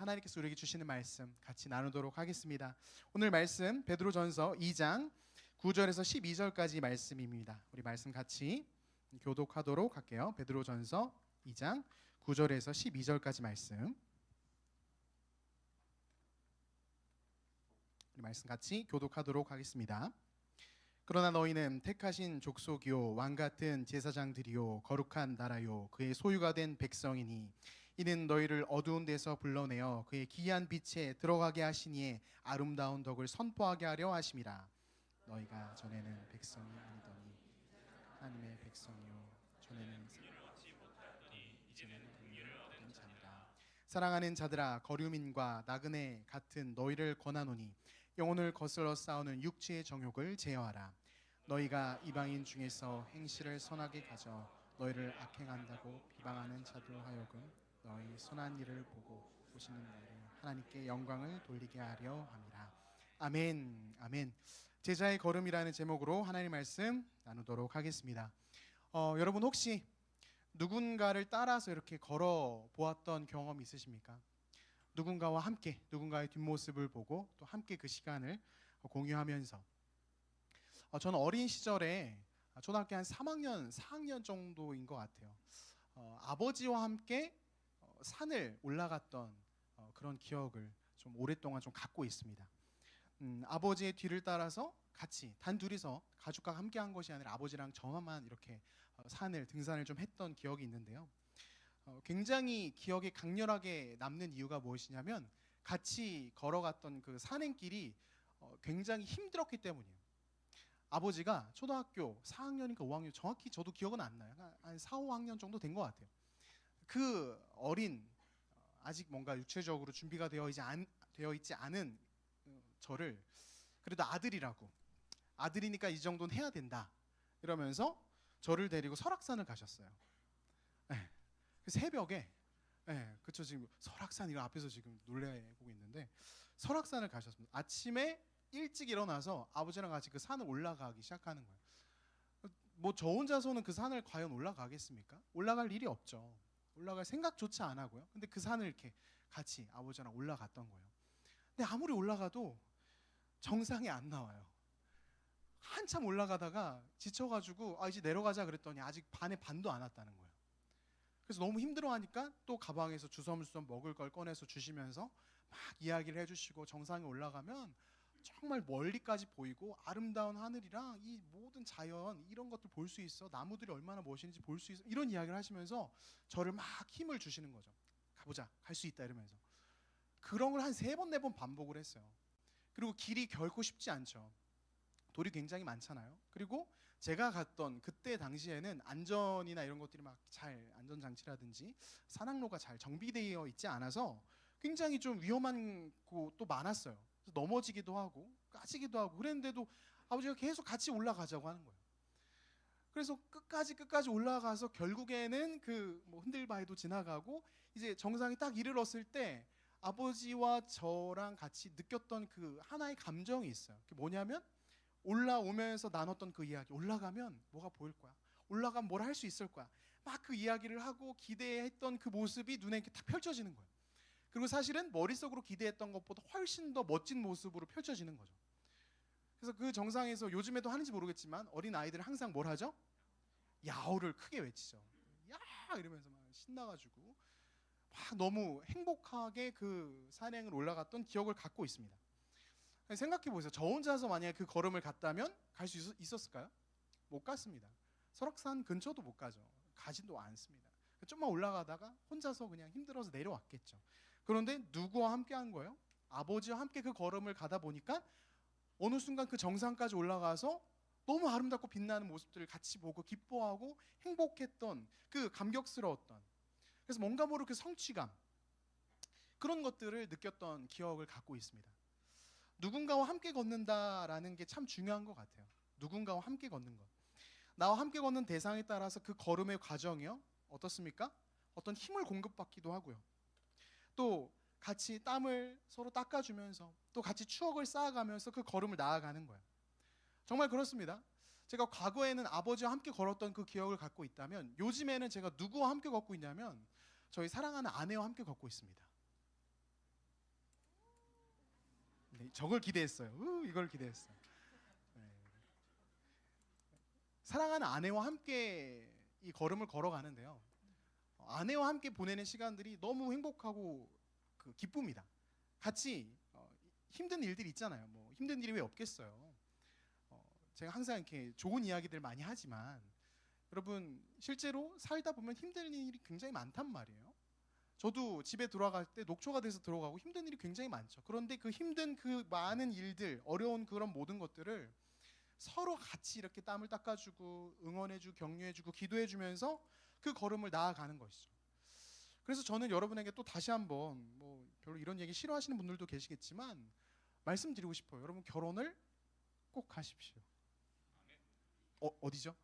하나님께서 우리에게 주시는 말씀 같이 나누도록 하겠습니다. 오늘 말씀 베드로전서 2장 9절에서 12절까지 말씀입니다. 우리 말씀 같이 교독하도록 할게요. 베드로전서 2장 9절에서 12절까지 말씀. 우리 말씀 같이 교독하도록 하겠습니다. 그러나 너희는 택하신 족속이요 왕같은 제사장들이요 거룩한 나라요 그의 소유가 된 백성이니 이는 너희를 어두운 데서 불러내어 그의 기이한 빛에 들어가게 하시니에 아름다운 덕을 선포하게 하려 하심이라. 너희가 전에는 백성이 아니더니 하나님의 백성이요 전에는 이제는 긍휼을 얻은 자니라. 사랑하는 자들아 거류민과 나그네 같은 너희를 권하노니 영혼을 거슬러 싸우는 육체의 정욕을 제어하라. 너희가 이방인 중에서 행실을 선하게 가져 너희를 악행한다고 비방하는 자들로 하여금 너희 선한 일을 보고 보시는 너희를 하나님께 영광을 돌리게 하려 함이라. 아멘. 아멘. 제자의 걸음이라는 제목으로 하나님의 말씀 나누도록 하겠습니다. 여러분 혹시 누군가를 따라서 이렇게 걸어 보았던 경험 있으십니까? 누군가와 함께 누군가의 뒷모습을 보고 또 함께 그 시간을 공유하면서 저는 어린 시절에 초등학교 한 3학년, 4학년 정도인 것 같아요. 아버지와 함께 산을 올라갔던 그런 기억을 좀 오랫동안 좀 갖고 있습니다. 아버지의 뒤를 따라서 같이 단둘이서 가족과 함께 한 것이 아니라 아버지랑 저만 이렇게 등산을 좀 했던 기억이 있는데요. 굉장히 기억에 강렬하게 남는 이유가 무엇이냐면 같이 걸어갔던 그 산행길이 굉장히 힘들었기 때문이에요. 아버지가 초등학교 4학년인가 5학년 정확히 저도 기억은 안 나요. 한 4, 5학년 정도 된 것 같아요. 그 어린 아직 뭔가 육체적으로 준비가 되어 있지 않은 저를 그래도 아들이니까 이 정도는 해야 된다 이러면서 저를 데리고 설악산을 가셨어요. 네. 새벽에 그쵸 지금 설악산 이거 앞에서 지금 놀래고 있는데 설악산을 가셨습니다. 아침에 일찍 일어나서 아버지랑 같이 그 산을 올라가기 시작하는 거예요. 뭐 저 혼자서는 그 산을 과연 올라가겠습니까? 올라갈 일이 없죠. 올라갈 생각조차 안 하고요. 근데 그 산을 이렇게 같이 아버지랑 올라갔던 거예요. 근데 아무리 올라가도 정상이 안 나와요. 한참 올라가다가 지쳐가지고 이제 내려가자 그랬더니 아직 반도 안 왔다는 거예요. 그래서 너무 힘들어하니까 또 가방에서 주섬주섬 먹을 걸 꺼내서 주시면서 막 이야기를 해주시고 정상에 올라가면 정말 멀리까지 보이고 아름다운 하늘이랑 이 모든 자연 이런 것들 볼 수 있어. 나무들이 얼마나 멋있는지 볼 수 있어. 이런 이야기를 하시면서 저를 막 힘을 주시는 거죠. 가보자, 갈 수 있다 이러면서. 그런 걸 한 3번, 4번 반복을 했어요. 그리고 길이 결코 쉽지 않죠. 돌이 굉장히 많잖아요. 그리고 제가 갔던 그때 당시에는 안전이나 이런 것들이 막 잘 안전장치라든지 산악로가 잘 정비되어 있지 않아서 굉장히 좀 위험한 곳도 많았어요. 그래서 넘어지기도 하고 까지기도 하고 그랬는데도 아버지가 계속 같이 올라가자고 하는 거예요. 그래서 끝까지 올라가서 결국에는 그 뭐 흔들바위도 지나가고 이제 정상에 딱 이르렀을 때 아버지와 저랑 같이 느꼈던 그 하나의 감정이 있어요. 그게 뭐냐면 올라오면서 나눴던 그 이야기. 올라가면 뭐가 보일 거야. 올라가면 뭘 할 수 있을 거야. 막 그 이야기를 하고 기대했던 그 모습이 눈에 이렇게 딱 펼쳐지는 거예요. 그리고 사실은 머릿속으로 기대했던 것보다 훨씬 더 멋진 모습으로 펼쳐지는 거죠. 그래서 그 정상에서 요즘에도 하는지 모르겠지만 어린 아이들은 항상 뭘 하죠? 야호를 크게 외치죠. 야 이러면서 막 신나가지고 막 너무 행복하게 그 산행을 올라갔던 기억을 갖고 있습니다. 생각해 보세요. 저 혼자서 만약에 그 걸음을 갔다면 갈 수 있었을까요? 못 갔습니다. 설악산 근처도 못 가죠. 가지도 않습니다. 좀만 올라가다가 혼자서 그냥 힘들어서 내려왔겠죠. 그런데 누구와 함께 한 거예요? 아버지와 함께 그 걸음을 가다 보니까 어느 순간 그 정상까지 올라가서 너무 아름답고 빛나는 모습들을 같이 보고 기뻐하고 행복했던 그 감격스러웠던 그래서 뭔가 모르게 성취감 그런 것들을 느꼈던 기억을 갖고 있습니다. 누군가와 함께 걷는다라는 게 참 중요한 것 같아요. 누군가와 함께 걷는 것. 나와 함께 걷는 대상에 따라서 그 걸음의 과정이요. 어떻습니까? 어떤 힘을 공급받기도 하고요. 또 같이 땀을 서로 닦아주면서 또 같이 추억을 쌓아가면서 그 걸음을 나아가는 거예요. 정말 그렇습니다. 제가 과거에는 아버지와 함께 걸었던 그 기억을 갖고 있다면 요즘에는 제가 누구와 함께 걷고 있냐면 저희 사랑하는 아내와 함께 걷고 있습니다. 저걸 기대했어요. 이걸 기대했어요. 네. 사랑하는 아내와 함께 이 걸음을 걸어가는데요. 아내와 함께 보내는 시간들이 너무 행복하고 그 기쁩니다. 같이 힘든 일들이 있잖아요. 뭐 힘든 일이 왜 없겠어요. 제가 항상 이렇게 좋은 이야기들 많이 하지만 여러분 실제로 살다 보면 힘든 일이 굉장히 많단 말이에요. 저도 집에 들어갈 때 녹초가 돼서 들어가고 힘든 일이 굉장히 많죠. 그런데 그 힘든 그 많은 일들, 어려운 그런 모든 것들을 서로 같이 이렇게 땀을 닦아주고 응원해주고 격려해주고 기도해주면서 그 걸음을 나아가는 것이죠. 그래서 저는 여러분에게 또 다시 한번 뭐 별로 이런 얘기 싫어하시는 분들도 계시겠지만 말씀드리고 싶어요. 여러분 결혼을 꼭 하십시오. 어디죠?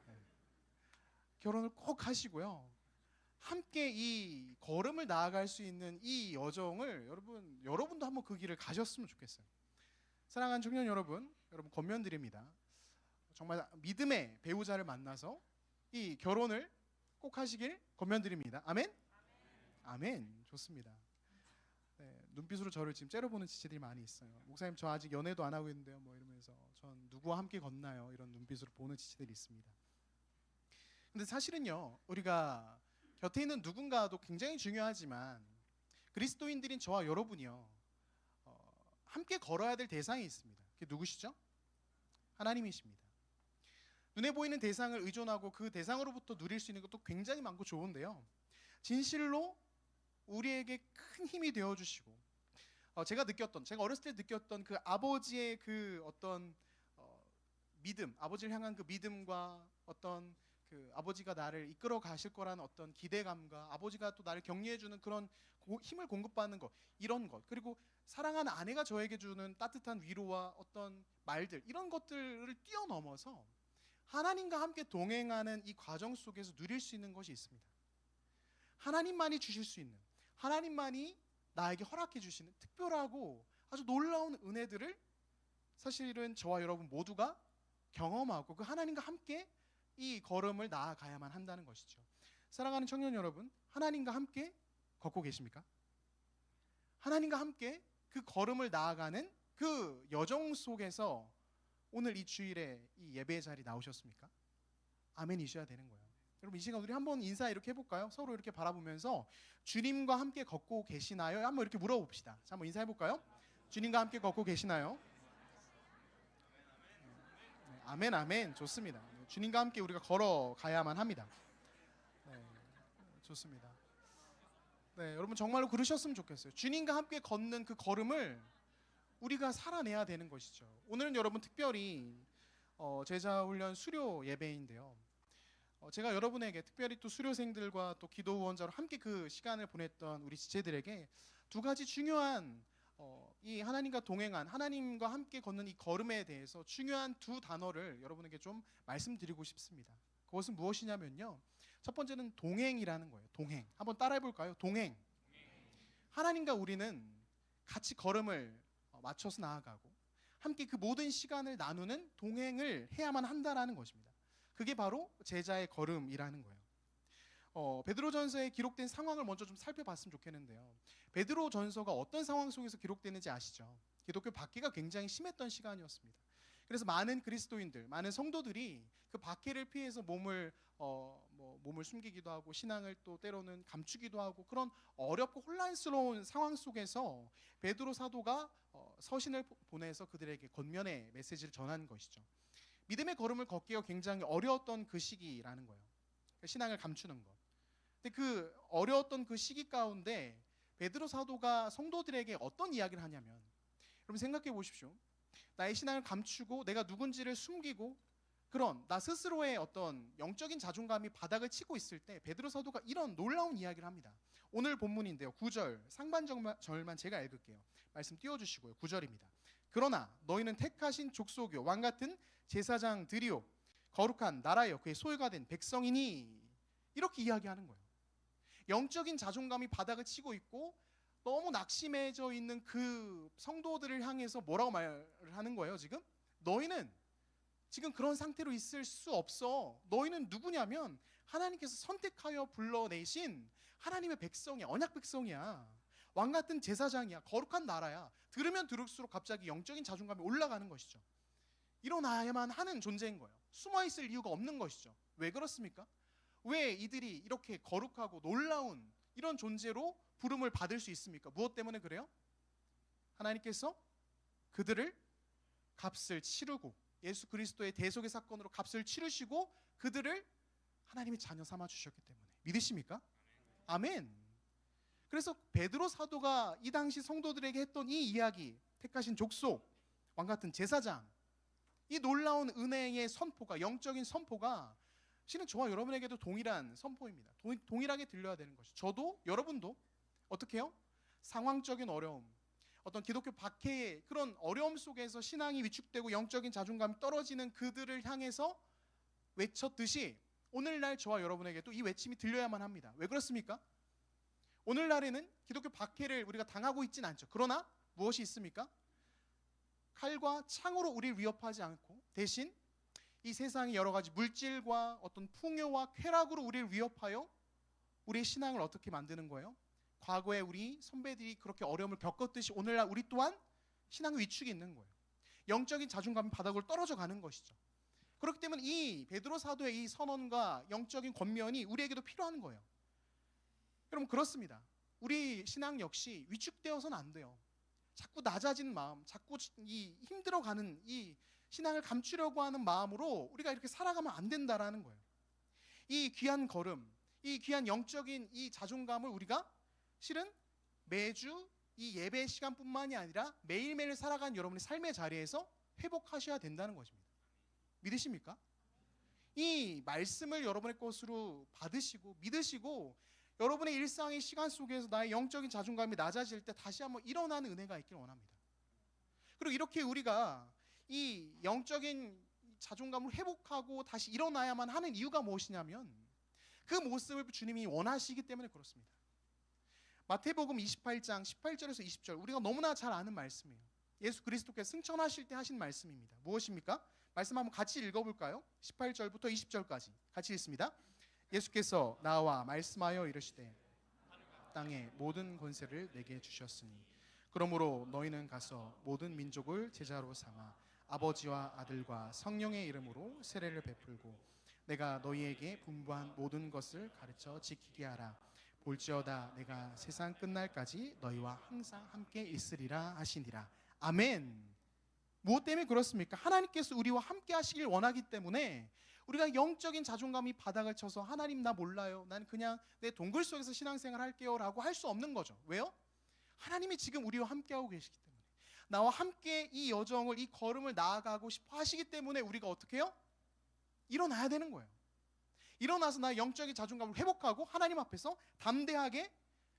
네. 결혼을 꼭 하시고요. 함께 이 걸음을 나아갈 수 있는 이 여정을 여러분도 한번 그 길을 가셨으면 좋겠어요. 사랑하는 청년 여러분 권면드립니다. 정말 믿음의 배우자를 만나서 이 결혼을 꼭 하시길 권면드립니다. 아멘? 아멘. 좋습니다. 네, 눈빛으로 저를 지금 째려보는 지체들이 많이 있어요. 목사님 저 아직 연애도 안 하고 있는데요. 뭐 이러면서 전 누구와 함께 걷나요? 이런 눈빛으로 보는 지체들이 있습니다. 근데 사실은요, 우리가 곁에 있는 누군가도 굉장히 중요하지만 그리스도인들인 저와 여러분이요, 함께 걸어야 될 대상이 있습니다. 그게 누구시죠? 하나님이십니다. 눈에 보이는 대상을 의존하고 그 대상으로부터 누릴 수 있는 것도 굉장히 많고 좋은데요, 진실로 우리에게 큰 힘이 되어주시고 제가 어렸을 때 느꼈던 그 아버지의 그 어떤 믿음, 아버지를 향한 그 믿음과 어떤 그 아버지가 나를 이끌어 가실 거라는 어떤 기대감과 아버지가 또 나를 격려해주는 그런 힘을 공급받는 것, 이런 것, 그리고 사랑하는 아내가 저에게 주는 따뜻한 위로와 어떤 말들, 이런 것들을 뛰어넘어서 하나님과 함께 동행하는 이 과정 속에서 누릴 수 있는 것이 있습니다. 하나님만이 주실 수 있는, 하나님만이 나에게 허락해 주시는 특별하고 아주 놀라운 은혜들을 사실은 저와 여러분 모두가 경험하고 그 하나님과 함께 이 걸음을 나아가야만 한다는 것이죠. 사랑하는 청년 여러분, 하나님과 함께 걷고 계십니까? 하나님과 함께 그 걸음을 나아가는 그 여정 속에서 오늘 이 주일에 이 예배의 자리 나오셨습니까? 아멘이셔야 되는 거예요. 여러분 이 시간 우리 한번 인사 이렇게 해볼까요? 서로 이렇게 바라보면서 주님과 함께 걷고 계시나요? 한번 이렇게 물어봅시다. 자, 한번 인사해볼까요? 주님과 함께 걷고 계시나요? 네, 아멘 아멘. 좋습니다. 주님과 함께 우리가 걸어가야만 합니다. 네, 좋습니다. 네, 여러분 정말로 그러셨으면 좋겠어요. 주님과 함께 걷는 그 걸음을 우리가 살아내야 되는 것이죠. 오늘은 여러분 특별히 제자훈련 수료 예배인데요, 제가 여러분에게 특별히 또 수료생들과 또 기도원자로 함께 그 시간을 보냈던 우리 지체들에게 두 가지 중요한 이 하나님과 동행한, 하나님과 함께 걷는 이 걸음에 대해서 중요한 두 단어를 여러분에게 좀 말씀드리고 싶습니다. 그것은 무엇이냐면요, 첫 번째는 동행이라는 거예요. 동행. 한번 따라해 볼까요? 동행. 하나님과 우리는 같이 걸음을 맞춰서 나아가고 함께 그 모든 시간을 나누는 동행을 해야만 한다라는 것입니다. 그게 바로 제자의 걸음이라는 거예요. 베드로전서에 기록된 상황을 먼저 좀 살펴봤으면 좋겠는데요, 베드로전서가 어떤 상황 속에서 기록되는지 아시죠? 기독교 박해가 굉장히 심했던 시간이었습니다. 그래서 많은 그리스도인들, 많은 성도들이 그 박해를 피해서 몸을 숨기기도 하고 신앙을 또 때로는 감추기도 하고 그런 어렵고 혼란스러운 상황 속에서 베드로 사도가 서신을 보내서 그들에게 권면의 메시지를 전한 것이죠. 믿음의 걸음을 걷기가 굉장히 어려웠던 그 시기라는 거예요. 신앙을 감추는 것. 근데 그 어려웠던 그 시기 가운데 베드로 사도가 성도들에게 어떤 이야기를 하냐면, 여러분 생각해 보십시오. 나의 신앙을 감추고 내가 누군지를 숨기고 그런 나 스스로의 어떤 영적인 자존감이 바닥을 치고 있을 때 베드로 사도가 이런 놀라운 이야기를 합니다. 오늘 본문인데요, 9절 상반절만 제가 읽을게요. 말씀 띄워주시고요. 9절입니다. 그러나 너희는 택하신 족속이요 왕같은 제사장들이요 거룩한 나라요 그의 소유가 된 백성이니, 이렇게 이야기하는 거예요. 영적인 자존감이 바닥을 치고 있고 너무 낙심해져 있는 그 성도들을 향해서 뭐라고 말을 하는 거예요? 지금 너희는 지금 그런 상태로 있을 수 없어. 너희는 누구냐면 하나님께서 선택하여 불러내신 하나님의 백성이야. 언약 백성이야. 왕 같은 제사장이야. 거룩한 나라야. 들으면 들을수록 갑자기 영적인 자존감이 올라가는 것이죠. 일어나야만 하는 존재인 거예요. 숨어있을 이유가 없는 것이죠. 왜 그렇습니까? 왜 이들이 이렇게 거룩하고 놀라운 이런 존재로 부름을 받을 수 있습니까? 무엇 때문에 그래요? 하나님께서 그들을 값을 치르고 예수 그리스도의 대속의 사건으로 값을 치르시고 그들을 하나님의 자녀 삼아 주셨기 때문에. 믿으십니까? 아멘. 그래서 베드로 사도가 이 당시 성도들에게 했던 이 이야기, 택하신 족속, 왕 같은 제사장, 이 놀라운 은혜의 선포가, 영적인 선포가 실은 저와 여러분에게도 동일한 선포입니다. 동일하게 들려야 되는 것이죠. 저도 여러분도 어떻게 해요? 상황적인 어려움, 어떤 기독교 박해의 그런 어려움 속에서 신앙이 위축되고 영적인 자존감이 떨어지는 그들을 향해서 외쳤듯이 오늘날 저와 여러분에게도 이 외침이 들려야만 합니다. 왜 그렇습니까? 오늘날에는 기독교 박해를 우리가 당하고 있진 않죠. 그러나 무엇이 있습니까? 칼과 창으로 우리를 위협하지 않고 대신 이 세상의 여러 가지 물질과 어떤 풍요와 쾌락으로 우리를 위협하여 우리의 신앙을 어떻게 만드는 거예요? 과거에 우리 선배들이 그렇게 어려움을 겪었듯이 오늘날 우리 또한 신앙의 위축이 있는 거예요. 영적인 자존감이 바닥으로 떨어져 가는 것이죠. 그렇기 때문에 이 베드로 사도의 이 선언과 영적인 권면이 우리에게도 필요한 거예요. 여러분 그렇습니다. 우리 신앙 역시 위축되어서는 안 돼요. 자꾸 낮아진 마음, 자꾸 이 힘들어가는 이 신앙을 감추려고 하는 마음으로 우리가 이렇게 살아가면 안 된다라는 거예요. 이 귀한 걸음, 이 귀한 영적인 이 자존감을 우리가 실은 매주 이 예배 시간뿐만이 아니라 매일매일 살아가는 여러분의 삶의 자리에서 회복하셔야 된다는 것입니다. 믿으십니까? 이 말씀을 여러분의 것으로 받으시고 믿으시고 여러분의 일상의 시간 속에서 나의 영적인 자존감이 낮아질 때 다시 한번 일어나는 은혜가 있기를 원합니다. 그리고 이렇게 우리가 이 영적인 자존감을 회복하고 다시 일어나야만 하는 이유가 무엇이냐면 그 모습을 주님이 원하시기 때문에 그렇습니다. 마태복음 28장 18절에서 20절 우리가 너무나 잘 아는 말씀이에요. 예수 그리스도께서 승천하실 때 하신 말씀입니다. 무엇입니까? 말씀 한번 같이 읽어볼까요? 18절부터 20절까지 같이 읽습니다. 예수께서 나와 말씀하여 이르시되 땅의 모든 권세를 내게 주셨으니 그러므로 너희는 가서 모든 민족을 제자로 삼아 아버지와 아들과 성령의 이름으로 세례를 베풀고 내가 너희에게 분부한 모든 것을 가르쳐 지키게 하라. 볼지어다 내가 세상 끝날까지 너희와 항상 함께 있으리라 하시니라. 아멘. 무엇 때문에 그렇습니까? 하나님께서 우리와 함께 하시길 원하기 때문에 우리가 영적인 자존감이 바닥을 쳐서 하나님 나 몰라요, 난 그냥 내 동굴 속에서 신앙생활 할게요 라고 할 수 없는 거죠. 왜요? 하나님이 지금 우리와 함께하고 계시기 때문에 나와 함께 이 여정을 이 걸음을 나아가고 싶어 하시기 때문에 우리가 어떻게 해요? 일어나야 되는 거예요. 일어나서 나의 영적인 자존감을 회복하고 하나님 앞에서 담대하게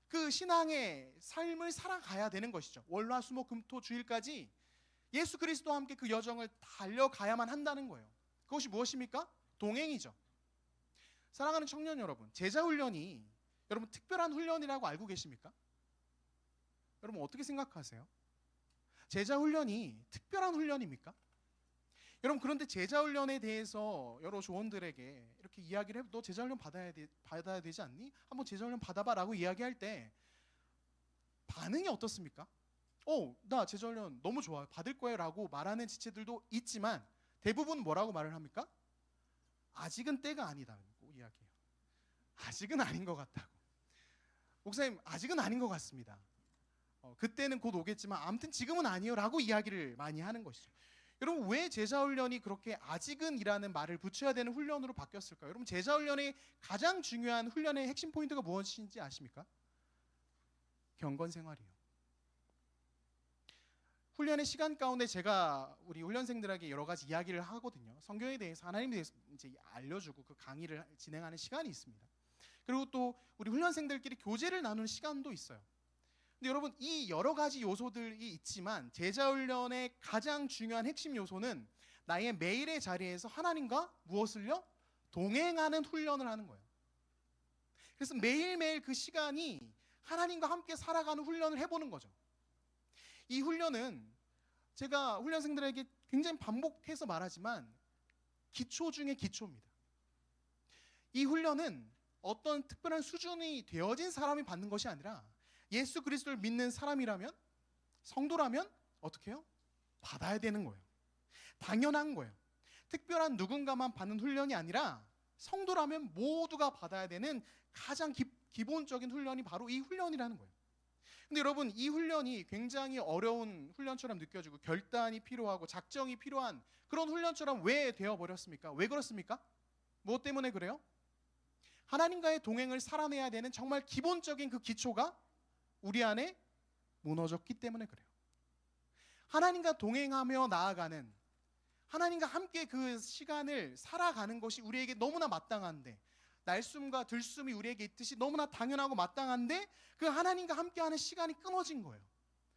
그 신앙의 삶을 살아가야 되는 것이죠. 월화수목금토 주일까지 예수 그리스도와 함께 그 여정을 달려가야만 한다는 거예요. 그것이 무엇입니까? 동행이죠. 사랑하는 청년 여러분, 제자훈련이 여러분 특별한 훈련이라고 알고 계십니까? 여러분 어떻게 생각하세요? 제자훈련이 특별한 훈련입니까? 여러분 그런데 제자훈련에 대해서 여러 조언들에게 이렇게 이야기를 해, 너 제자훈련 받아야 되지 않니? 한번 제자훈련 받아봐 라고 이야기할 때 반응이 어떻습니까? 나 제자훈련 너무 좋아요, 받을 거예요 라고 말하는 지체들도 있지만 대부분 뭐라고 말을 합니까? 아직은 때가 아니다고 이야기해요. 아직은 아닌 것 같다고. 목사님 아직은 아닌 것 같습니다. 그때는 곧 오겠지만 아무튼 지금은 아니에요 라고 이야기를 많이 하는 것이죠. 여러분 왜 제자훈련이 그렇게 아직은 이라는 말을 붙여야 되는 훈련으로 바뀌었을까요? 여러분 제자훈련의 가장 중요한 훈련의 핵심 포인트가 무엇인지 아십니까? 경건생활이에요. 훈련의 시간 가운데 제가 우리 훈련생들에게 여러 가지 이야기를 하거든요. 성경에 대해서 하나님에 대해서 이제 알려주고 그 강의를 진행하는 시간이 있습니다. 그리고 또 우리 훈련생들끼리 교제를 나누는 시간도 있어요. 근데 여러분 이 여러 가지 요소들이 있지만 제자훈련의 가장 중요한 핵심 요소는 나의 매일의 자리에서 하나님과 무엇을요? 동행하는 훈련을 하는 거예요. 그래서 매일매일 그 시간이 하나님과 함께 살아가는 훈련을 해보는 거죠. 이 훈련은 제가 훈련생들에게 굉장히 반복해서 말하지만 기초 중에 기초입니다. 이 훈련은 어떤 특별한 수준이 되어진 사람이 받는 것이 아니라 예수 그리스도를 믿는 사람이라면, 성도라면 어떻게 해요? 받아야 되는 거예요. 당연한 거예요. 특별한 누군가만 받는 훈련이 아니라 성도라면 모두가 받아야 되는 가장 기본적인 훈련이 바로 이 훈련이라는 거예요. 근데 여러분, 이 훈련이 굉장히 어려운 훈련처럼 느껴지고 결단이 필요하고 작정이 필요한 그런 훈련처럼 왜 되어버렸습니까? 왜 그렇습니까? 무엇 때문에 그래요? 하나님과의 동행을 살아내야 되는 정말 기본적인 그 기초가 우리 안에 무너졌기 때문에 그래요. 하나님과 동행하며 나아가는, 하나님과 함께 그 시간을 살아가는 것이 우리에게 너무나 마땅한데, 날숨과 들숨이 우리에게 있듯이 너무나 당연하고 마땅한데 그 하나님과 함께하는 시간이 끊어진 거예요.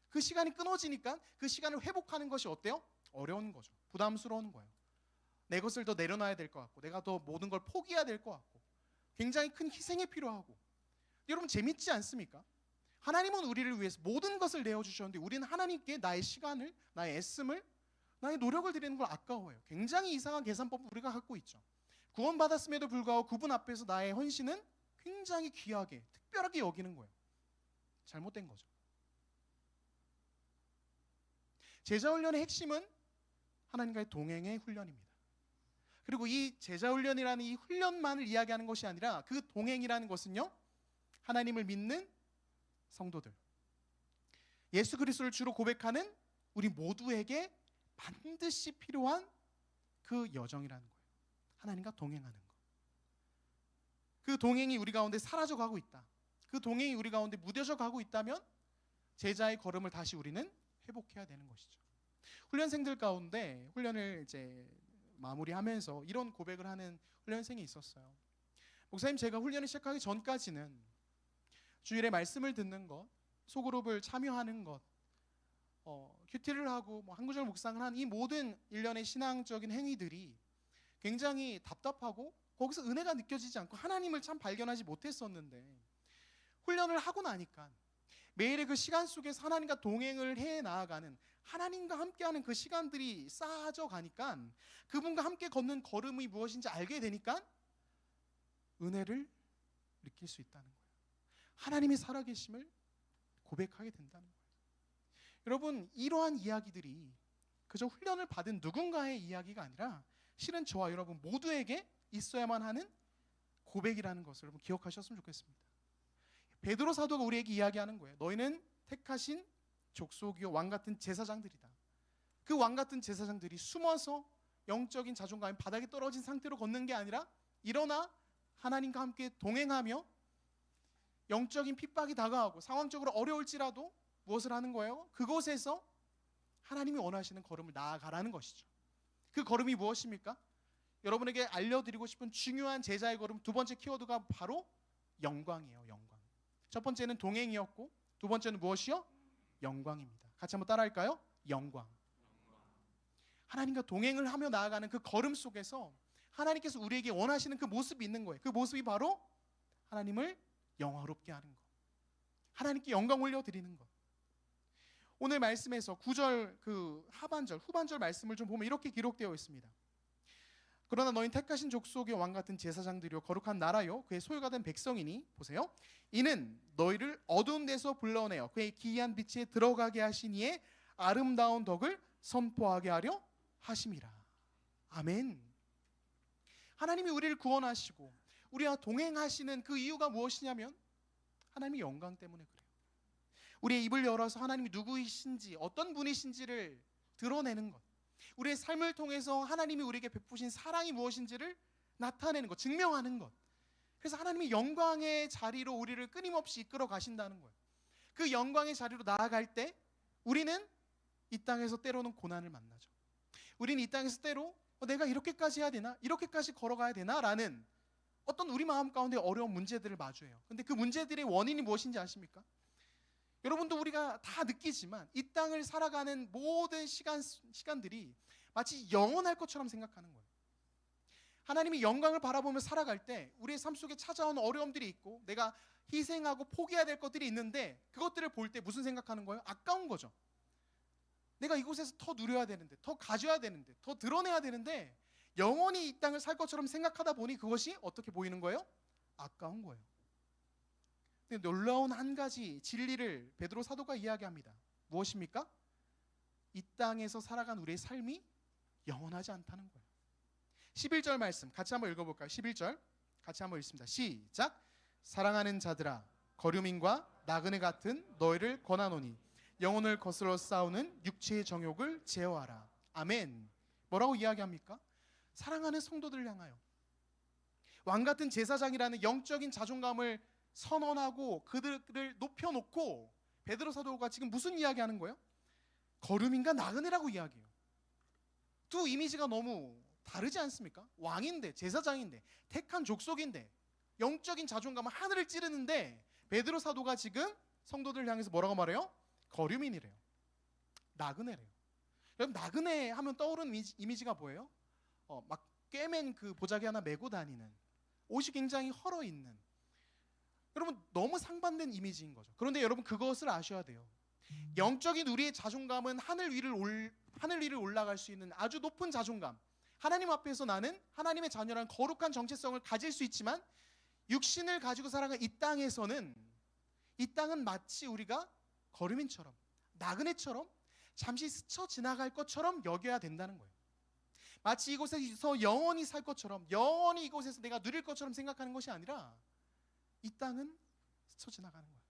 그 시간이 끊어지니까 그 시간을 회복하는 것이 어때요? 어려운 거죠. 부담스러운 거예요. 내 것을 더 내려놔야 될 것 같고, 내가 더 모든 걸 포기해야 될 것 같고, 굉장히 큰 희생이 필요하고. 여러분, 재밌지 않습니까? 하나님은 우리를 위해서 모든 것을 내어주셨는데 우리는 하나님께 나의 시간을, 나의 애씀을, 나의 노력을 드리는 걸 아까워해요. 굉장히 이상한 계산법을 우리가 갖고 있죠. 구원받았음에도 불구하고 그분 앞에서 나의 헌신은 굉장히 귀하게, 특별하게 여기는 거예요. 잘못된 거죠. 제자훈련의 핵심은 하나님과의 동행의 훈련입니다. 그리고 이 제자훈련이라는 이 훈련만을 이야기하는 것이 아니라 그 동행이라는 것은요, 하나님을 믿는 성도들, 예수 그리스도를 주로 고백하는 우리 모두에게 반드시 필요한 그 여정이라는 거예요. 하나님과 동행하는 것. 그 동행이 우리 가운데 사라져 가고 있다, 그 동행이 우리 가운데 무뎌져 가고 있다면 제자의 걸음을 다시 우리는 회복해야 되는 것이죠. 훈련생들 가운데 훈련을 이제 마무리하면서 이런 고백을 하는 훈련생이 있었어요. 목사님, 제가 훈련을 시작하기 전까지는 주일에 말씀을 듣는 것, 소그룹을 참여하는 것, 큐티를 하고 한 구절 묵상을 한 이 모든 일련의 신앙적인 행위들이 굉장히 답답하고 거기서 은혜가 느껴지지 않고 하나님을 참 발견하지 못했었는데, 훈련을 하고 나니까 매일의 그 시간 속에서 하나님과 동행을 해 나아가는, 하나님과 함께하는 그 시간들이 쌓아져 가니까, 그분과 함께 걷는 걸음이 무엇인지 알게 되니까 은혜를 느낄 수 있다는 거예요. 하나님이 살아계심을 고백하게 된다는 거예요. 여러분, 이러한 이야기들이 그저 훈련을 받은 누군가의 이야기가 아니라 실은 저와 여러분 모두에게 있어야만 하는 고백이라는 것을 여러분 기억하셨으면 좋겠습니다. 베드로 사도가 우리에게 이야기하는 거예요. 너희는 택하신 족속이요 왕같은 제사장들이다. 그 왕같은 제사장들이 숨어서 영적인 자존감이 바닥에 떨어진 상태로 걷는 게 아니라 일어나 하나님과 함께 동행하며 영적인 핍박이 다가오고 상황적으로 어려울지라도 무엇을 하는 거예요? 그곳에서 하나님이 원하시는 걸음을 나아가라는 것이죠. 그 걸음이 무엇입니까? 여러분에게 알려드리고 싶은 중요한 제자의 걸음 두 번째 키워드가 바로 영광이에요. 영광. 첫 번째는 동행이었고 두 번째는 무엇이요? 영광입니다. 같이 한번 따라할까요? 영광. 하나님과 동행을 하며 나아가는 그 걸음 속에서 하나님께서 우리에게 원하시는 그 모습이 있는 거예요. 그 모습이 바로 하나님을 영화롭게 하는 것, 하나님께 영광 올려드리는 것. 오늘 말씀에서 9절 그 하반절, 후반절 말씀을 좀 보면 이렇게 기록되어 있습니다. 그러나 너희는 택하신 족속의 왕같은 제사장들이요 거룩한 나라요 그의 소유가 된 백성이니, 보세요, 이는 너희를 어두운 데서 불러내어 그의 기이한 빛에 들어가게 하신 이의 아름다운 덕을 선포하게 하려 하심이라. 아멘. 하나님이 우리를 구원하시고 우리와 동행하시는 그 이유가 무엇이냐면 하나님의 영광 때문에 그래요. 우리의 입을 열어서 하나님이 누구이신지, 어떤 분이신지를 드러내는 것, 우리의 삶을 통해서 하나님이 우리에게 베푸신 사랑이 무엇인지를 나타내는 것, 증명하는 것. 그래서 하나님이 영광의 자리로 우리를 끊임없이 이끌어 가신다는 거예요. 그 영광의 자리로 나아갈 때 우리는 이 땅에서 때로는 고난을 만나죠. 우리는 이 땅에서 때로 내가 이렇게까지 해야 되나? 이렇게까지 걸어가야 되나? 라는 어떤 우리 마음 가운데 어려운 문제들을 마주해요. 근데 그 문제들의 원인이 무엇인지 아십니까? 여러분도 우리가 다 느끼지만 이 땅을 살아가는 모든 시간들이 마치 영원할 것처럼 생각하는 거예요. 하나님이 영광을 바라보며 살아갈 때 우리의 삶 속에 찾아오는 어려움들이 있고 내가 희생하고 포기해야 될 것들이 있는데, 그것들을 볼 때 무슨 생각하는 거예요? 아까운 거죠. 내가 이곳에서 더 누려야 되는데, 더 가져야 되는데, 더 드러내야 되는데 영원히 이 땅을 살 것처럼 생각하다 보니 그것이 어떻게 보이는 거예요? 아까운 거예요. 근데 놀라운 한 가지 진리를 베드로 사도가 이야기합니다. 무엇입니까? 이 땅에서 살아간 우리의 삶이 영원하지 않다는 거예요. 11절 말씀 같이 한번 읽어볼까요? 11절 같이 한번 읽습니다. 시작. 사랑하는 자들아, 거류민과 나그네 같은 너희를 권하노니 영혼을 거스러 싸우는 육체의 정욕을 제어하라. 아멘. 뭐라고 이야기합니까? 사랑하는 성도들을 향하여 왕같은 제사장이라는 영적인 자존감을 선언하고 그들을 높여놓고 베드로 사도가 지금 무슨 이야기하는 거예요? 거류민과 나그네라고 이야기해요. 두 이미지가 너무 다르지 않습니까? 왕인데, 제사장인데, 택한 족속인데, 영적인 자존감은 하늘을 찌르는데 베드로 사도가 지금 성도들을 향해서 뭐라고 말해요? 거류민이래요. 나그네래요. 여러분, 나그네 하면 떠오르는 이미지가 뭐예요? 막 꿰맨 그 보자기 하나 메고 다니는, 옷이 굉장히 헐어 있는, 여러분 너무 상반된 이미지인 거죠. 그런데 여러분 그것을 아셔야 돼요. 영적인 우리의 자존감은 하늘 위를 올라갈 수 있는 아주 높은 자존감, 하나님 앞에서 나는 하나님의 자녀라는 거룩한 정체성을 가질 수 있지만 육신을 가지고 살아가는 이 땅에서는, 이 땅은 마치 우리가 거류민처럼, 나그네처럼 잠시 스쳐 지나갈 것처럼 여겨야 된다는 거예요. 마치 이곳에서 영원히 살 것처럼, 영원히 이곳에서 내가 누릴 것처럼 생각하는 것이 아니라 이 땅은 스쳐 지나가는 거예요.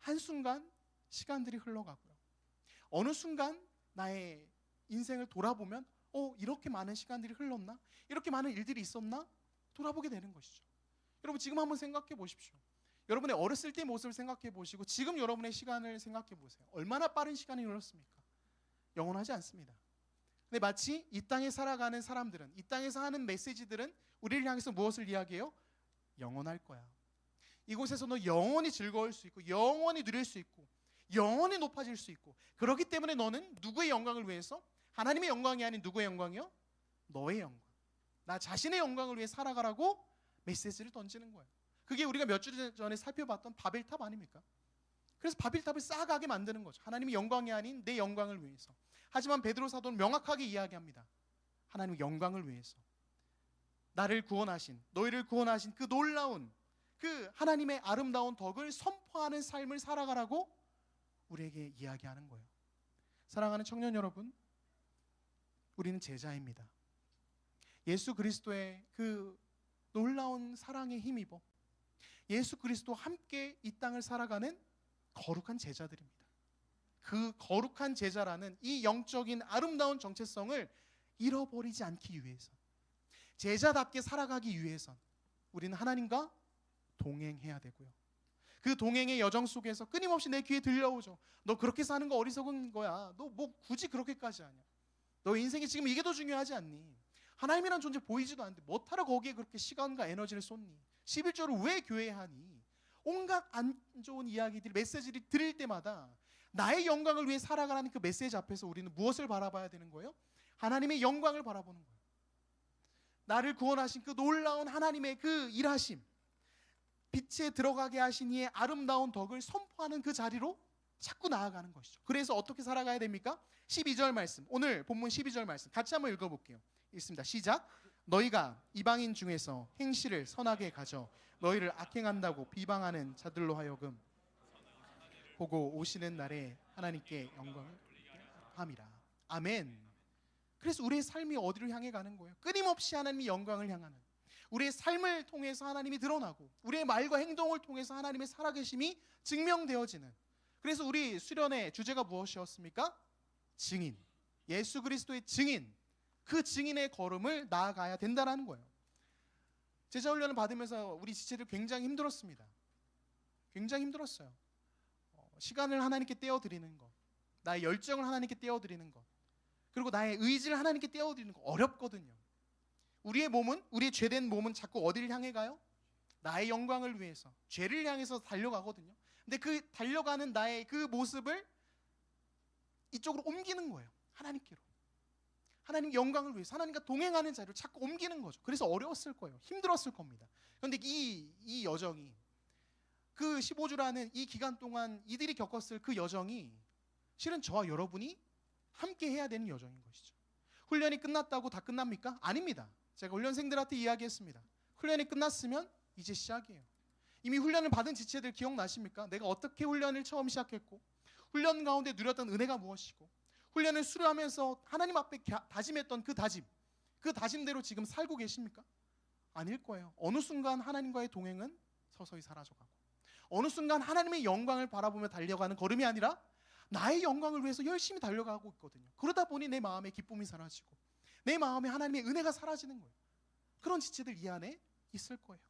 한순간 시간들이 흘러가고요, 어느 순간 나의 인생을 돌아보면 이렇게 많은 시간들이 흘렀나? 이렇게 많은 일들이 있었나? 돌아보게 되는 것이죠. 여러분 지금 한번 생각해 보십시오. 여러분의 어렸을 때의 모습을 생각해 보시고 지금 여러분의 시간을 생각해 보세요. 얼마나 빠른 시간이 흘렀습니까? 영원하지 않습니다. 근데 마치 이 땅에 살아가는 사람들은, 이 땅에서 하는 메시지들은 우리를 향해서 무엇을 이야기해요? 영원할 거야. 이곳에서 너 영원히 즐거울 수 있고, 영원히 누릴 수 있고, 영원히 높아질 수 있고, 그렇기 때문에 너는 누구의 영광을 위해서? 하나님의 영광이 아닌 누구의 영광이요? 너의 영광, 나 자신의 영광을 위해 살아가라고 메시지를 던지는 거예요. 그게 우리가 몇 주 전에 살펴봤던 바벨탑 아닙니까? 그래서 바벨탑을 쌓아가게 만드는 거죠. 하나님의 영광이 아닌 내 영광을 위해서. 하지만 베드로 사도는 명확하게 이야기합니다. 하나님의 영광을 위해서, 나를 구원하신, 너희를 구원하신 그 놀라운, 그 하나님의 아름다운 덕을 선포하는 삶을 살아가라고 우리에게 이야기하는 거예요. 사랑하는 청년 여러분, 우리는 제자입니다. 예수 그리스도의 그 놀라운 사랑에 힘입어 예수 그리스도와 함께 이 땅을 살아가는 거룩한 제자들입니다. 그 거룩한 제자라는 이 영적인 아름다운 정체성을 잃어버리지 않기 위해서, 제자답게 살아가기 위해선 우리는 하나님과 동행해야 되고요, 그 동행의 여정 속에서 끊임없이 내 귀에 들려오죠. 너 그렇게 사는 거 어리석은 거야. 너 뭐 굳이 그렇게까지 하냐. 너 인생이 지금 이게 더 중요하지 않니? 하나님이란 존재 보이지도 않는데 뭐하러 거기에 그렇게 시간과 에너지를 쏟니? 11조를 왜 교회에 하니? 온갖 안 좋은 이야기들, 메시지를 들을 때마다 나의 영광을 위해 살아가라는 그 메시지 앞에서 우리는 무엇을 바라봐야 되는 거예요? 하나님의 영광을 바라보는 거예요. 나를 구원하신 그 놀라운 하나님의 그 일하심, 빛에 들어가게 하신 이의 아름다운 덕을 선포하는 그 자리로 자꾸 나아가는 것이죠. 그래서 어떻게 살아가야 됩니까? 12절 말씀, 오늘 본문 12절 말씀 같이 한번 읽어볼게요. 읽습니다. 시작. 너희가 이방인 중에서 행실을 선하게 가져 너희를 악행한다고 비방하는 자들로 하여금 보고 오시는 날에 하나님께 영광을 함이라. 아멘. 그래서 우리의 삶이 어디를 향해 가는 거예요? 끊임없이 하나님의 영광을 향하는, 우리의 삶을 통해서 하나님이 드러나고 우리의 말과 행동을 통해서 하나님의 살아계심이 증명되어지는, 그래서 우리 수련의 주제가 무엇이었습니까? 증인, 예수 그리스도의 증인, 그 증인의 걸음을 나아가야 된다는 거예요. 제자 훈련을 받으면서 우리 지체들 굉장히 힘들었습니다. 굉장히 힘들었어요. 시간을 하나님께 떼어드리는 것, 나의 열정을 하나님께 떼어드리는 것, 그리고 나의 의지를 하나님께 떼어드리는 것 어렵거든요. 우리의 몸은, 우리의 죄된 몸은 자꾸 어디를 향해 가요? 나의 영광을 위해서, 죄를 향해서 달려가거든요. 근데 그 달려가는 나의 그 모습을 이쪽으로 옮기는 거예요. 하나님께로, 하나님 영광을 위해서 하나님과 동행하는 자리로 자꾸 옮기는 거죠. 그래서 어려웠을 거예요. 힘들었을 겁니다. 그런데 이 여정이, 그 15주라는 이 기간 동안 이들이 겪었을 그 여정이 실은 저와 여러분이 함께 해야 되는 여정인 것이죠. 훈련이 끝났다고 다 끝납니까? 아닙니다. 제가 훈련생들한테 이야기했습니다. 훈련이 끝났으면 이제 시작이에요. 이미 훈련을 받은 지체들 기억나십니까? 내가 어떻게 훈련을 처음 시작했고 훈련 가운데 누렸던 은혜가 무엇이고 훈련을 수료하면서 하나님 앞에 다짐했던 그 다짐대로 지금 살고 계십니까? 아닐 거예요. 어느 순간 하나님과의 동행은 서서히 사라져가고 어느 순간 하나님의 영광을 바라보며 달려가는 걸음이 아니라 나의 영광을 위해서 열심히 달려가고 있거든요. 그러다 보니 내 마음에 기쁨이 사라지고 내 마음에 하나님의 은혜가 사라지는 거예요. 그런 지체들 이 안에 있을 거예요.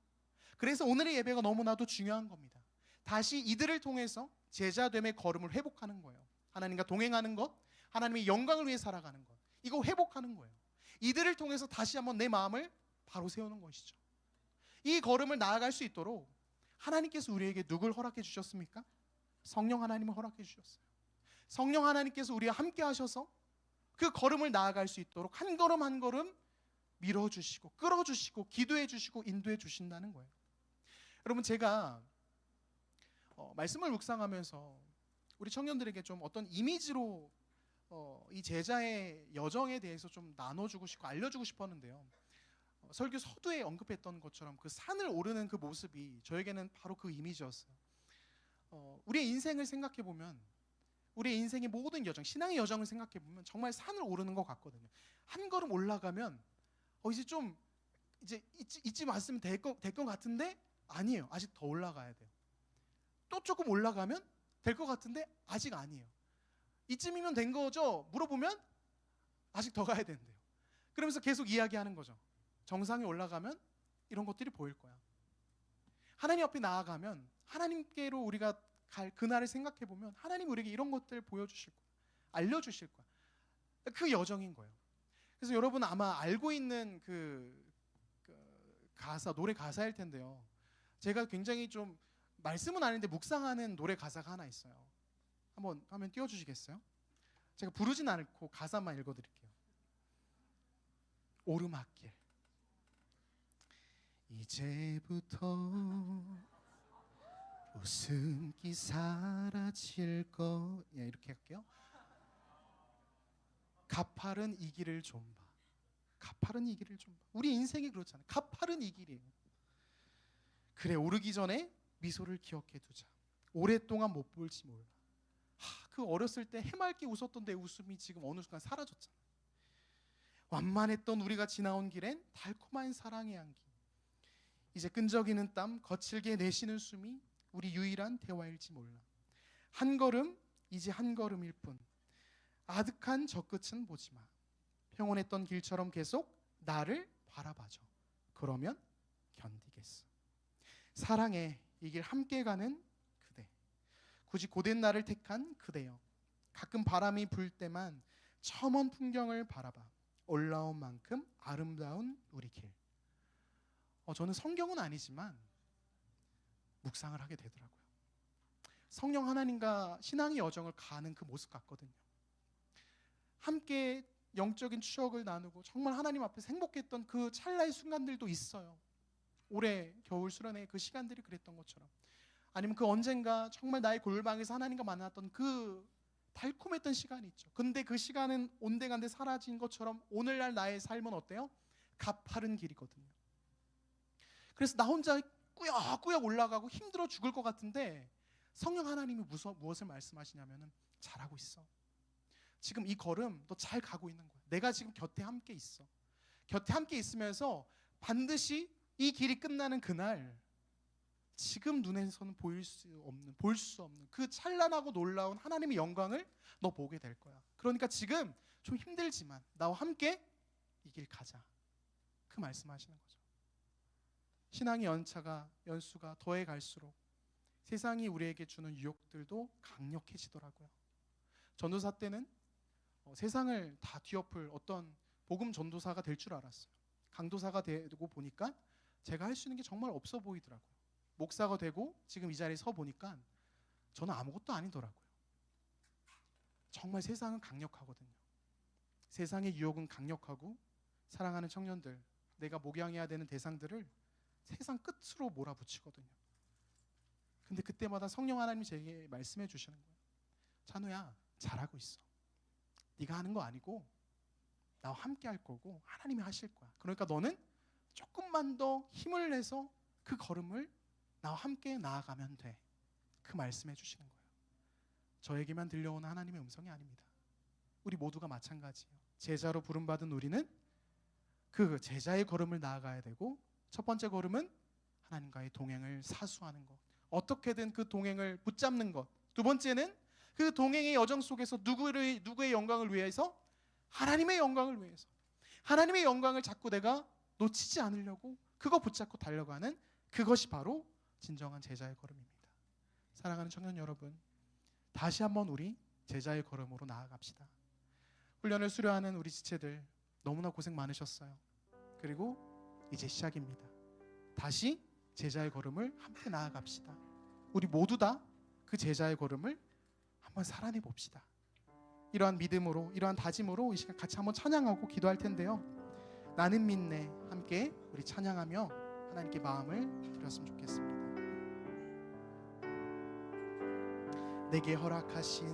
그래서 오늘의 예배가 너무나도 중요한 겁니다. 다시 이들을 통해서 제자됨의 걸음을 회복하는 거예요. 하나님과 동행하는 것, 하나님의 영광을 위해 살아가는 것, 이거 회복하는 거예요. 이들을 통해서 다시 한번 내 마음을 바로 세우는 것이죠. 이 걸음을 나아갈 수 있도록 하나님께서 우리에게 누굴 허락해 주셨습니까? 성령 하나님을 허락해 주셨어요. 성령 하나님께서 우리와 함께 하셔서 그 걸음을 나아갈 수 있도록 한 걸음 한 걸음 밀어주시고 끌어주시고 기도해 주시고 인도해 주신다는 거예요. 여러분, 제가 말씀을 묵상하면서 우리 청년들에게 좀 어떤 이미지로 이 제자의 여정에 대해서 좀 나눠주고 싶고 알려주고 싶었는데요. 설교 서두에 언급했던 것처럼 그 산을 오르는 그 모습이 저에게는 바로 그 이미지였어요. 우리의 인생을 생각해 보면, 우리의 인생의 모든 여정, 신앙의 여정을 생각해 보면 정말 산을 오르는 것 같거든요. 한 걸음 올라가면 이제 좀 이쯤 왔으면 될 것 같은데 아니에요. 아직 더 올라가야 돼요. 또 조금 올라가면 될 것 같은데 아직 아니에요. 이쯤이면 된 거죠? 물어보면 아직 더 가야 된대요. 그러면서 계속 이야기하는 거죠. 정상에 올라가면 이런 것들이 보일 거야. 하나님 앞에 나아가면 하나님께로 우리가 갈 그날을 생각해 보면 하나님 우리에게 이런 것들 보여주실 거야. 알려주실 거야. 그 여정인 거예요. 그래서 여러분 아마 알고 있는 그 가사, 노래 가사일 텐데요. 제가 굉장히 좀 말씀은 아닌데 묵상하는 노래 가사가 하나 있어요. 한번 화면 띄워주시겠어요? 제가 부르진 않고 가사만 읽어드릴게요. 오르막길. 이제부터 웃음기 사라질 거. 이렇게 할게요. 가파른 이 길을 좀 봐. 가파른 이 길을 좀 봐. 우리 인생이 그렇잖아요. 가파른 이 길이에요. 그래, 오르기 전에 미소를 기억해 두자. 오랫동안 못 볼지 몰라. 그 어렸을 때 해맑게 웃었던 내 웃음이 지금 어느 순간 사라졌잖아. 완만했던 우리가 지나온 길엔 달콤한 사랑의 향기. 이제 끈적이는 땀, 거칠게 내쉬는 숨이 우리 유일한 대화일지 몰라. 한 걸음, 이제 한 걸음일 뿐. 아득한 저 끝은 보지 마. 평온했던 길처럼 계속 나를 바라봐줘. 그러면 견디겠어. 사랑해, 이 길 함께 가는 그대. 굳이 고된 나를 택한 그대여. 가끔 바람이 불 때만 첨언 풍경을 바라봐. 올라온 만큼 아름다운 우리 길. 저는 성경은 아니지만 묵상을 하게 되더라고요. 성령 하나님과 신앙의 여정을 가는 그 모습 같거든요. 함께 영적인 추억을 나누고 정말 하나님 앞에서 행복했던 그 찰나의 순간들도 있어요. 올해 겨울 수련회 그 시간들이 그랬던 것처럼, 아니면 그 언젠가 정말 나의 골방에서 하나님과 만났던 그 달콤했던 시간이 있죠. 근데 그 시간은 온데간데 사라진 것처럼 오늘날 나의 삶은 어때요? 가파른 길이거든요. 그래서 나 혼자 꾸역꾸역 올라가고 힘들어 죽을 것 같은데 성령 하나님이 무엇을 말씀하시냐면은 잘하고 있어. 지금 이 걸음 너 잘 가고 있는 거야. 내가 지금 곁에 함께 있어. 곁에 함께 있으면서 반드시 이 길이 끝나는 그날 지금 눈에서는 볼 수 없는 그 찬란하고 놀라운 하나님의 영광을 너 보게 될 거야. 그러니까 지금 좀 힘들지만 나와 함께 이 길 가자. 그 말씀하시는 거죠. 신앙의 연수가 더해 갈수록 세상이 우리에게 주는 유혹들도 강력해지더라고요. 전도사 때는 세상을 다 뒤엎을 어떤 복음 전도사가 될 줄 알았어요. 강도사가 되고 보니까 제가 할 수 있는 게 정말 없어 보이더라고요. 목사가 되고 지금 이 자리에 서 보니까 저는 아무것도 아니더라고요. 정말 세상은 강력하거든요. 세상의 유혹은 강력하고 사랑하는 청년들, 내가 목양해야 되는 대상들을 세상 끝으로 몰아붙이거든요. 근데 그때마다 성령 하나님이 제게 말씀해 주시는 거예요. 찬우야, 잘하고 있어. 네가 하는 거 아니고 나와 함께 할 거고 하나님이 하실 거야. 그러니까 너는 조금만 더 힘을 내서 그 걸음을 나와 함께 나아가면 돼. 그 말씀해 주시는 거예요. 저에게만 들려오는 하나님의 음성이 아닙니다. 우리 모두가 마찬가지예요. 제자로 부름받은 우리는 그 제자의 걸음을 나아가야 되고, 첫 번째 걸음은 하나님과의 동행을 사수하는 것, 어떻게든 그 동행을 붙잡는 것. 두 번째는 그 동행의 여정 속에서 누구의 영광을 위해서? 하나님의 영광을 위해서. 하나님의 영광을 자꾸 내가 놓치지 않으려고 그거 붙잡고 달려가는, 그것이 바로 진정한 제자의 걸음입니다. 사랑하는 청년 여러분, 다시 한번 우리 제자의 걸음으로 나아갑시다. 훈련을 수료하는 우리 지체들 너무나 고생 많으셨어요. 그리고 이제 시작입니다. 다시 제자의 걸음을 함께 나아갑시다. 우리 모두 다 그 제자의 걸음을 한번 살아내 봅시다. 이러한 믿음으로, 이러한 다짐으로 이 시간 같이 한번 찬양하고 기도할 텐데요. 나는 믿네 함께 우리 찬양하며 하나님께 마음을 드렸으면 좋겠습니다. 내게 허락하신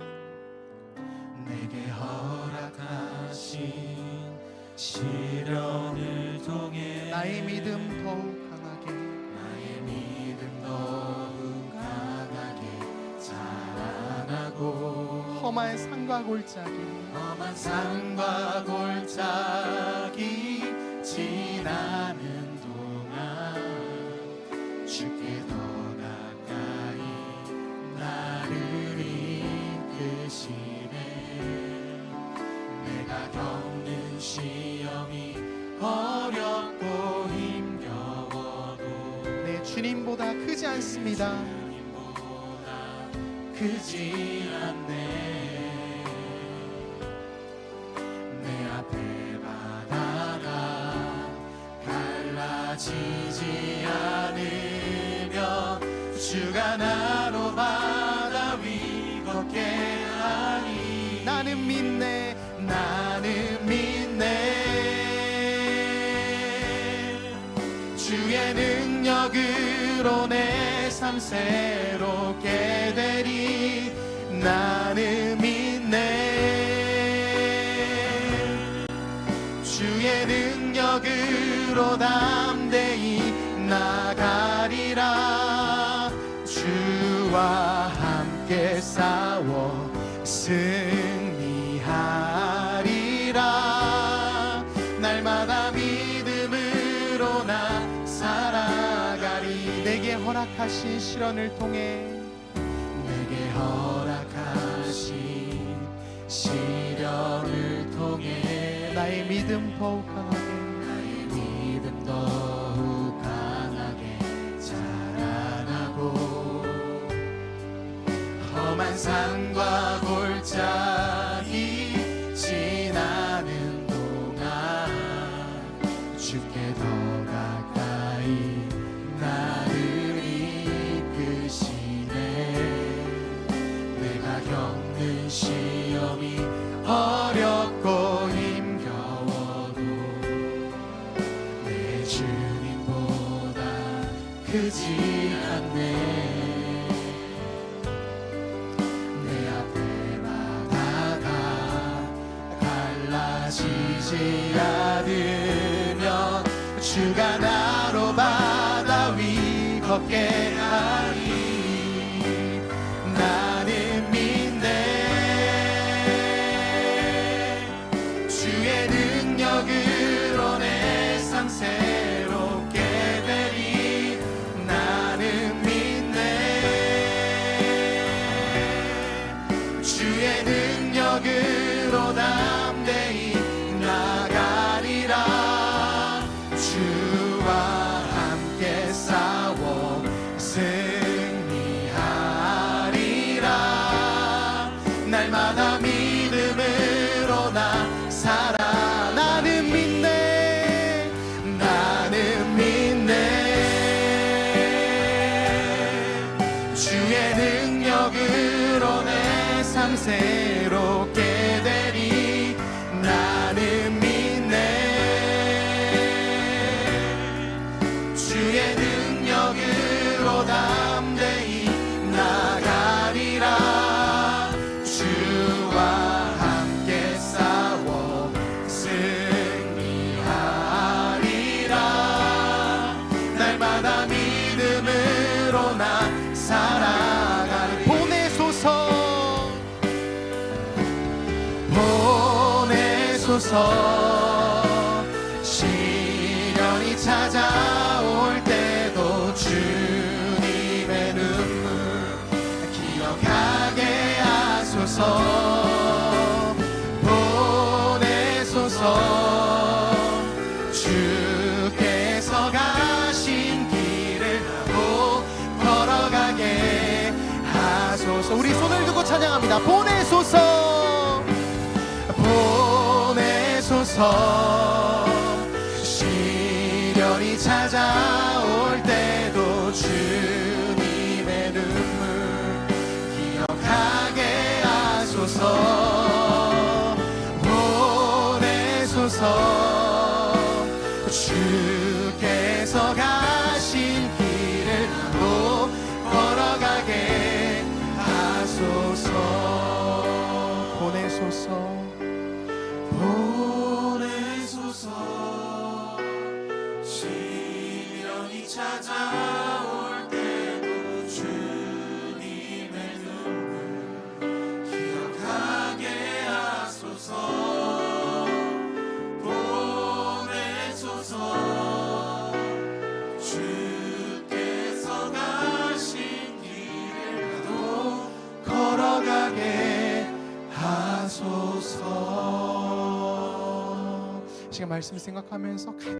시련을 통해 나의 믿음 더욱 강하게 자라나고 험한 산과 골짜기 지나는 동안 주께 더 가까이 나를 이끄시네. 내가 겪는 시험이 어렵고 힘겨워도 내 주님보다 크지 않습니다. 주님보다 크지 않네. 내 앞에 바다가 갈라지지 않으면 주가 나로 바다 위 걷게 하니 나는 믿네 주의 능력으로 내 삶 새롭게 되리. 나는 믿네 주의 능력으로 담대히 나가리라. 주와 함께 싸워 승리하리라. 날마다 믿음으로 나 살아가리. 내게 허락하신 시련을 통해 내게 허락하신 시련을 통해 나의 믿음 더욱 강하게 자라나고 험한 산과 골짜기 지나는 동안 주께 더 가까이 나를 이끄시네. 내가 겪는 시험이 어렵고 힘겨워도 내 주님보다 크지 않네. 내 앞에 바다가 갈라지지 않으면 주가 나로 바다 위 걷게 하니 나는 믿네 주의 능력으로 내 삶 새롭게 되리. 나는 믿네 주의 능력으로 담대히 나가리라. 주와 함께 싸워 승리하리라. 날마다 믿음으로 나 살아. 나는 믿네 주의 능력으로 내 삶 새롭게 되리. 나는 믿네 주의 능력으로 담대히 나가리라. 주와 함께 싸워 승리하리라. 날마다 믿음으로 하소서. 시련이 찾아올 때도 주님의 눈물 기억하게 하소서. 보내소서. 주께서 가신 길을 또 걸어가게 하소서. 우리 손을 두고 찬양합니다. 보내소서. 보내소서. 시련이 찾아올 때도 주님의 눈물 기억하게 하소서. 보내소서. 주께서 가신 길을 또 걸어가게 하소서. 보내소서. 보내소서. 시련이 찾아올 때도 주님의 눈물 기억하게 하소서. 보내소서. 주께서 가신 길을 또 걸어가게 하소서. 시간 말씀 생각하면서